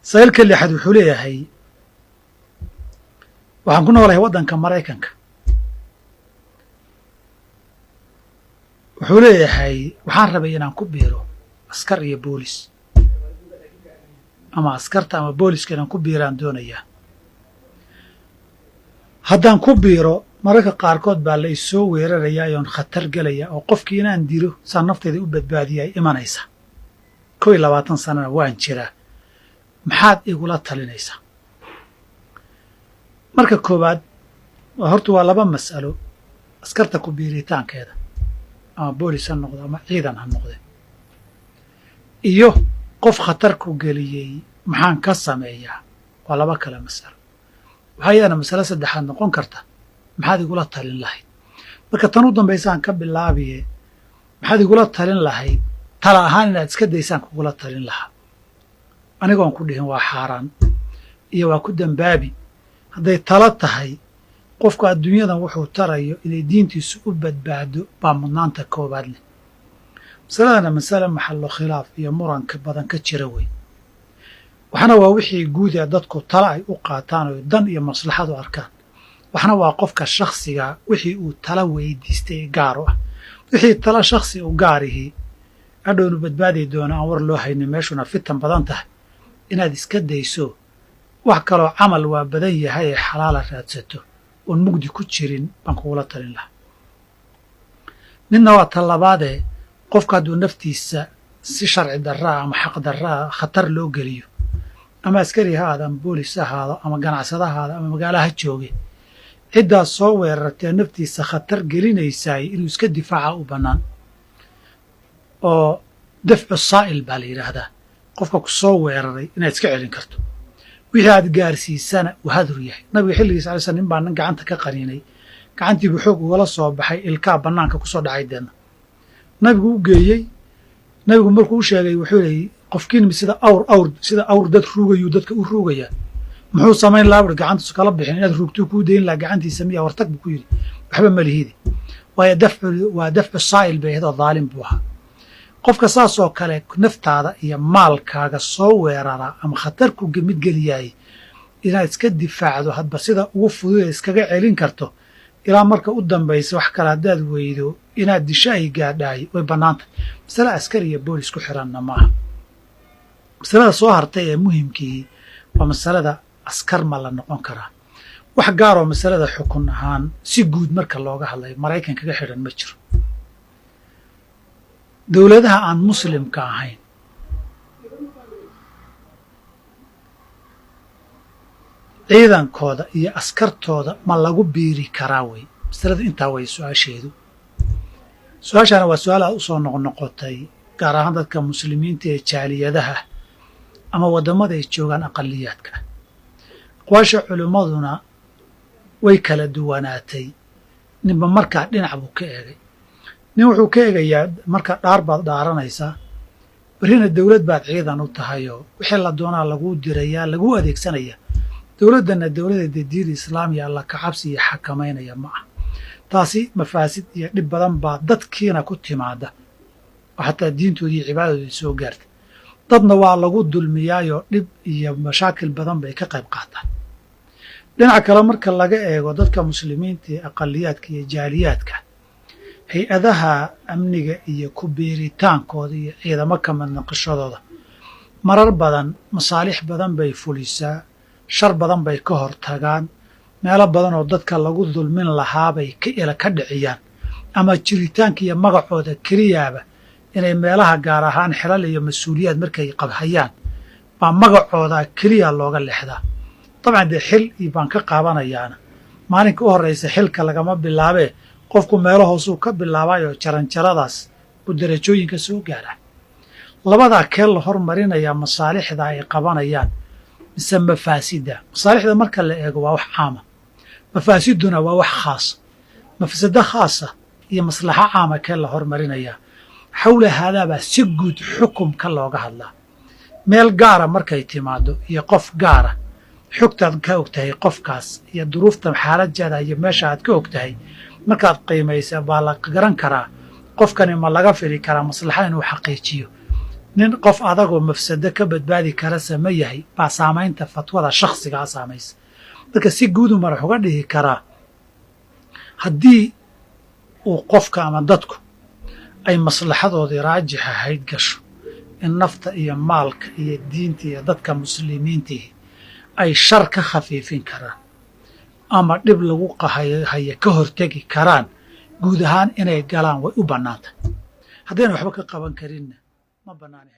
sa'ilka lixaad wuxuu leeyahay waxaan ku noolahay waddanka Maraykanka wuxuu leeyahay waxaan rabay inaan ku biiro askar iyo boolis ama askarta ama booliska inaan ku biiraan doonayaa haddaan ku biiro mararka qaarkood baa la isoo weerarayaa oon khatar gelaya oo qofkii inaan dilo saa naftayda u badbaadiyay imanaysa 21 sanana waan jiraa maxaad igula talinaysaa marka koowaad horta waa laba mas'alo askarta ku biiritaankeeda ama boolis ha noqdo ama ciidan ha noqde iyo qof khatar ku geliyey maxaan ka sameeyaa waa laba kala mas'alo waxaa iyadana mas'alo saddexaad noqon karta maxaad igula talin lahayd marka tan u dambaysaan ka bilaabiye maxaad igula talin lahayd tala ahaan inaad iska daysaan kugula talin lahaa anigoon ku dhihin waa xaaraan iyo waa ku dambaabi hadday tala tahay qofka adduunyadan wuxuu tarayo inay diintiisu u badbaado baa mudnaanta koowaad leh masaladana masale maxallo khilaaf iyo muranka badan ka jira wey waxna waa wixii guud ee dadku tala ay u qaataan oo dan iyo maslaxad u arkaan waxna waa qofka shakhsiga wixii uu tala weydiistay gaar u ah wixii tala shakhsi u gaarihi hadhownu badbaadi doono aan war loo haynin meeshuna fitan badan tahay inaad iska dayso wax kaloo camal waa badan yahay ee xalaala raadsato oon mugdi ku jirin baan kugula talin lahaa midna waa talabaadee qofka hadduu naftiisa si sharci darraa ama xaq darraa khatar loo geliyo ama askari ha ahaado ama boolis ha ahaado ama ganacsada ha ahaado ama magaalaha jooge ciddaas soo weerartee naftiisa khatar gelinaysaay inuu iska difaaca u bannaan oo dafcu saa'il baa la yidhaahdaa qofka ku soo weeraray inaad iska celin karto wixii aad gaarsiisana uu hadur yahay nabiga xilligiisa alay slam nin baa nin gacanta ka qaniinay gacantiibuu xoog ugala soo baxay ilkaa bannaanka ku soo dhacay deenna nabigu u geeyey nabigu markuu u sheegay wuxuu leeyay qofkiinmi sida awr dad ruugayuu dadka u ruugayaa muxuu samayn lahaa buhi gacantiisu kala bixin inaad ruugtuu kuu dayn lahaa gacantiisa miya wartag buu ku yidhi waxba ma lihidi waayo waa dafcu saa'il bay ahayd oo daalim buu ahaa qofka saasoo kale naftaada iyo maalkaaga soo weeraraa ama khatar ku mid geliyaay inaad iska difaacdo hadba sida ugu fudud ee iskaga celin karto ilaa marka u dambaysa wax kale haddaad weydo inaad disho ay gaadhaay way bannaantahay masale askari iyo boolis ku xiranna maaha masalada soo hartay ee muhimkii waa masalada askar ma la noqon karaa wax gaaroo masalada xukun ahaan si guud marka looga hadlayo maraykan kaga xidhan ma jiro dowladaha aan muslimka ahayn ciidankooda iyo askartooda ma lagu biiri karaa wey masaladu intaa way su-aasheedu su-aashaana waa su-aal aad u soo noqnoqotay gaar ahaan dadka muslimiinta ee jaaliyadaha ama waddamada ay joogaan aqaliyaadka aqwaasha culimmaduna way kala duwanaatay ninba markaa dhinac buu ka eegay nin wuxuu ka eegayaa marka dhaar baad dhaaranaysaa berrina dawlad baad ciidan u tahayoo wixii la doonaa laguu dirayaa laguu adeegsanayaa dawladdanna dawladda diin islaamiya alla ka cabsi iyo xakamaynaya ma ah taasi mafaasid iyo dhib badan baa dadkiina ku timaada oo xataa diintoodii iyo cibaadadoodii soo gaartay dadna waa lagu dulmiyaayoo dhib iyo mashaakil badan bay ka qayb qaataan dhinaca kale marka laga eego dadka muslimiinta ee aqaliyaadka iyo jaaliyaadka hay-adaha amniga iyo ku biiritaankooda iyo ciidamo ka mid noqoshadooda marar badan masaalix badan bay fulisaa shar badan bay ka hortagaan meelo badan oo dadka lagu dulmin lahaabay ka dhiciyaan ama jiritaanka iyo magacooda keliyaaba inay meelaha gaar ahaan xilal iyo mas-uuliyaad markay qabhayaan baa magacooda keliya looga lexdaa dabcan dee xil iyo baan ka qaabanayaana maalinka u horraysa xilka lagama bilaabee qofku meelo hoosuu ka bilaabayoo jaranjaradaas buu darajooyinka soo gaara labadaa kee la hormarinayaa masaalixda ay qabanayaan mise mafaasidda masaalixda marka la eego waa wax caama mafaasiduna waa wax khaasa mafsado khaasa iyo maslaxo caama kee la hormarinayaa xawla haadaabaa si guud xukumka looga hadlaa meel gaara markay timaado iyo qof gaara xogtaad ka og tahay qofkaas iyo duruufta xaalajeeda iyo meesha aad ka og tahay markaad qiimaysa baa la garan karaa qofkani ma laga fili karaa maslaxa inuu xaqiijiyo nin qof adagoo mafsado ka badbaadi kara sama yahay baa saamaynta fatwada shakhsigaa saamaysa marka si guudu marax uga dhihi karaa haddii uu qofka ama dadku ay maslaxadoodii raajix ahayd gasho in nafta iyo maalka iyo diinta iyo dadka muslimiintihi ay shar ka khafiifin karaan ama dhib lagu haya ka hortegi karaan guud ahaan inay galaan way u bannaantay haddayna waxba ka qaban karinna ma bannaana